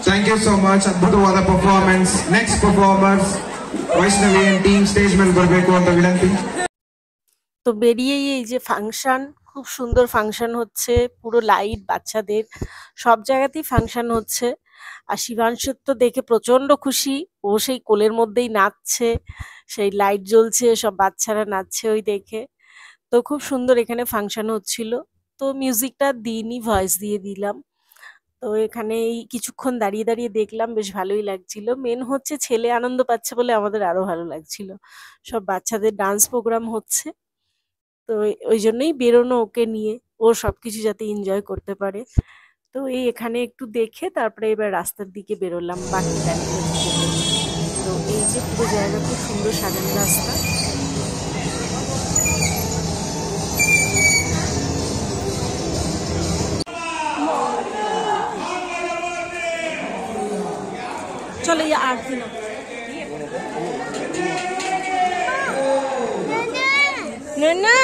Thank you so much. ಅದ್ಭುತವಾದ performance. Next performers, Vaishnavi and team stage ಮೇಲೆ ಬರಬೇಕು ಅಂತ ವಿನಂತಿ. তো বেরিয়েই এই যে ফাংশন, খুব সুন্দর ফাংশন হচ্ছে, পুরো লাইট, বাচ্চাদের সব জায়গাতেই ফাংশন হচ্ছে। আর শিবাংশুর তো দেখে প্রচন্ড খুশি, ও সেই কোলের মধ্যেই নাচছে, সেই লাইট জ্বলছে, সব বাচ্চারা নাচছে ওই দেখে। তো খুব সুন্দর এখানে ফাংশন হচ্ছিল। তো মিউজিকটা দিইনি, ভয়েস দিয়ে দিলাম। তো এখানে এই কিছুক্ষণ দাঁড়িয়ে দাঁড়িয়ে দেখলাম, বেশ ভালোই লাগছিল। মেন হচ্ছে ছেলে আনন্দ পাচ্ছে বলে আমাদের আরো ভালো লাগছিল। সব বাচ্চাদের ডান্স প্রোগ্রাম হচ্ছে, তো ওই জন্যই বেরোনো ওকে নিয়ে, ও সবকিছু যাতে এনজয় করতে পারে। তো এই এখানে একটু দেখে তারপরে এবার রাস্তার দিকে বেরোলাম বাকি প্যান্ডেলের দিকে। তো এই যে পুরো জায়গা, খুব সুন্দর সাজানো রাস্তা। চলো ये आरती ना না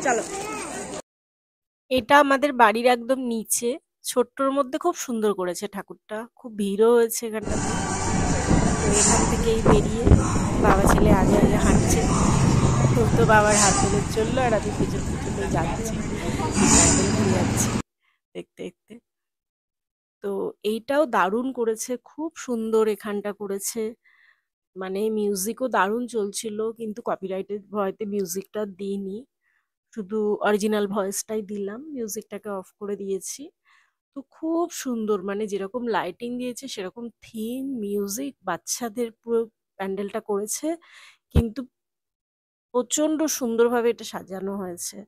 চলো। এটা আমাদের বাড়ির একদম নিচে, ছোট্টর মধ্যে খুব সুন্দর করেছে ঠাকুরটা, খুব ভিড়ও হয়েছে এখানটাতে। তো এখান থেকেই বেরিয়ে বাবা ছেলে আগে আগে হাঁটছে, তো বাবার হাত ধরে চললো আর আমি পিছন পিছনে যাচ্ছি, ঘুরে যাচ্ছি দেখতে দেখতে। তো এইটাও দারুণ করেছে, খুব সুন্দর এখানটা করেছে, মানে মিউজিকও দারুণ চলছিল, কিন্তু কপিরাইটের ভয়তে মিউজিকটা দিইনি, শুধু অরিজিনাল ভয়েসটাই দিলাম, মিউজিকটাকে অফ করে দিয়েছি। তো খুব সুন্দর, মানে যেরকম লাইটিং দিয়েছে সেরকম থিম, মিউজিক, বাচ্চাদের পুরো প্যান্ডেলটা করেছে, কিন্তু প্রচন্ড সুন্দরভাবে এটা সাজানো হয়েছে।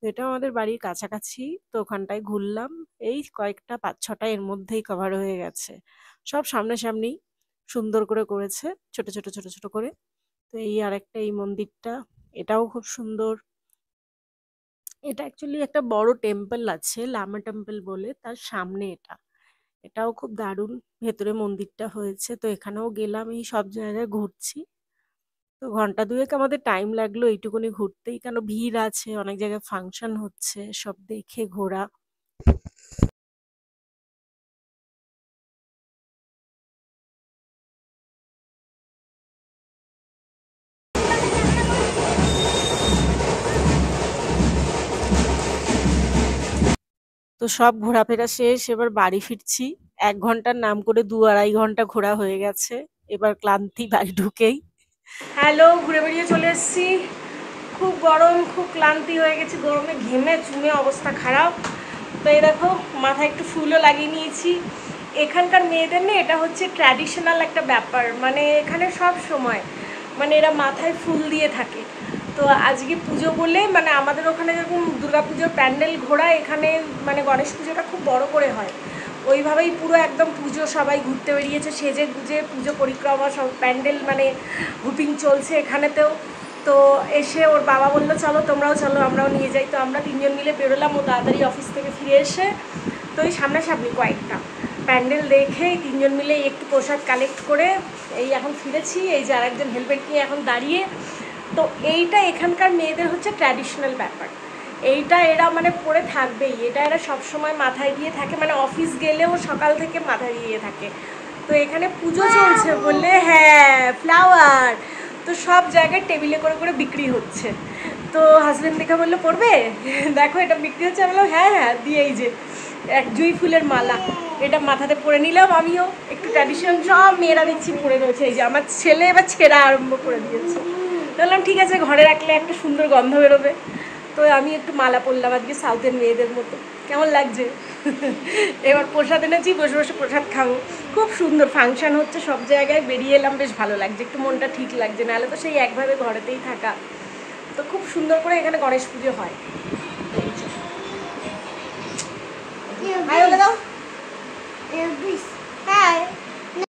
তো এটা আমাদের বাড়ির কাছাকাছি, তো ওখানটায় ঘুরলাম, এই কয়েকটা ৫-৬টা এর মধ্যেই কভার হয়ে গেছে। সব সামনাসামনি সুন্দর করে করেছে, ছোট ছোট ছোট ছোট করে। তো এই আরেকটা, এই মন্দিরটা, এটাও খুব সুন্দর। এটা অ্যাকচুয়ালি একটা বড় টেম্পল আছে, লামা টেম্পল বলে, তার সামনে এটা। এটাও খুব দারুণ ভেতরে মন্দিরটা হয়েছে। তো এখানেও গেলাম, এই সব জায়গায় ঘুরছি। তো ঘন্টা দুয়েক আমাদের টাইম লাগলো এইটুকুনি ঘুরতেই, কেন ভিড় আছে, অনেক জায়গায় ফাংশন হচ্ছে, সব দেখে ঘোরা। তো সব ঘোরাফেরা শেষ, এবার বাড়ি ফিরছি। ১ ঘন্টার নাম করে ২-২.৫ ঘন্টা ঘোরা হয়ে গেছে, এবার ক্লান্তি বাড়ি ঢুকেই। হ্যালো, ঘুরে বেরিয়ে চলে এসেছি। খুব গরম, খুব ক্লান্তি হয়ে গেছি, গরমে ঘেমে চুমে অবস্থা খারাপ। তো এই দেখো, মাথায় একটু ফুলও লাগিয়ে নিয়েছি। এখানকার মেয়েদের না এটা হচ্ছে ট্র্যাডিশনাল একটা ব্যাপার, মানে এখানে সব সময় মানে এরা মাথায় ফুল দিয়ে থাকে। তো আজকে পুজো বলে, মানে আমাদের ওখানে যেরকম দুর্গাপুজোর প্যান্ডেল ঘোরা, এখানে মানে গণেশ পুজোটা খুব বড় করে হয়, ওইভাবেই পুরো একদম পুজো সবাই ঘুরতে বেরিয়েছে সেজে গুজে, পুজো পরিক্রমা সব প্যান্ডেল মানে হুপিং চলছে এখানেতেও। তো এসে ওর বাবা বললো চলো তোমরাও চলো, আমরাও নিয়ে যাই। তো আমরা ৩ জন মিলে বেরোলাম, ও তাড়াতাড়ি অফিস থেকে ফিরে এসে। তো এই সামনাসামনি কয়েকটা প্যান্ডেল দেখে ৩ জন মিলে একটু প্রসাদ কালেক্ট করে এই এখন ফিরেছি। এই যে আরেকজন হেলমেট নিয়ে এখন দাঁড়িয়ে। তো এইটা এখানকার মেয়েদের হচ্ছে ট্র্যাডিশনাল ব্যাপার, এইটা এরা মানে পরে থাকবেই, এটা এরা সবসময় মাথায় দিয়ে থাকে, মানে অফিস গেলেও সকাল থেকে মাথায় দিয়ে থাকে। তো এখানে পুজো চলছে বললে, হ্যাঁ ফ্লাওয়ার, তো সব জায়গায় টেবিলে করে করে বিক্রি হচ্ছে। তো হাজব্যান্ড দেখে বললো পড়বে, দেখো এটা বিক্রি হচ্ছে। আমি বললাম হ্যাঁ হ্যাঁ, দিয়ে এই যে এক জুঁই ফুলের মালা, এটা মাথাতে পরে নিলাম, আমিও একটু ট্র্যাডিশন, সব মেয়েরা দেখছি পরে রয়েছে। এই যে আমার ছেলে এবার ছেঁড়া আরম্ভ করে দিয়েছে। বললাম ঠিক আছে, ঘরে রাখলে একটা সুন্দর গন্ধ বেরোবে। তো আমি একটু মালা পরলাম আজকে সাউথের মেয়েদের মতো, কেমন লাগছে? এবার প্রসাদ এনেছি, বসে বসে প্রসাদ খাবো। খুব সুন্দর ফাংশন হচ্ছে সব জায়গায়, বেরিয়ে এলাম, বেশ ভালো লাগছে, একটু মনটা ঠিক লাগছে, নাহলে তো সেই একভাবে ঘরেতেই থাকা। তো খুব সুন্দর করে এখানে গণেশ পুজো হয়। হাই বলে দাও। হাই।